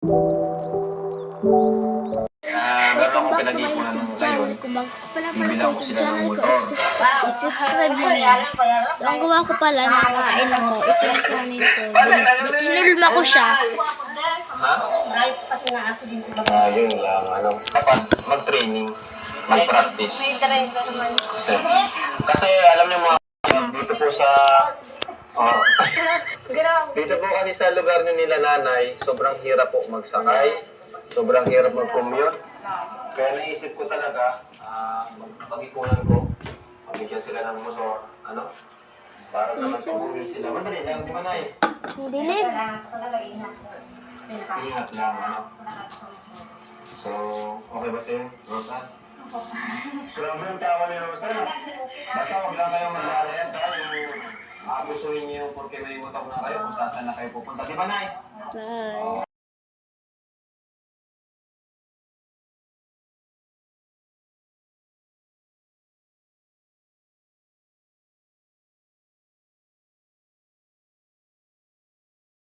Meron akong pinag-ipunan ng ngayon. Bibilang ko sila ng motor. I-subscribe mo yan. So, ang gawa ko pala, nakain ako. Ito yung kanin ko. Inulma ko siya. Ha? Yun lang. Kapag mag-training, mag-practice. Kasi alam niyo mga dito po sa dito po kasi sa lugar nyo nila nanay, sobrang hirap po magsakay, sobrang hirap mag-commute. Kaya naisip ko talaga, pag-ipunan ko, pagigyan sila ng motor, para naman pag-uwi sila. Madali lang, di ba nay? Dilim. Ingat lang, So, okay ba sa'yo, Rosa? Grabe ang tawa ni Rosa. Basta huwag lang kayong mag-alayas, yung aabusuhin niyo yung porque may motor na kayo kung saan na kayo pupunta. Di ba, Nay? Bye.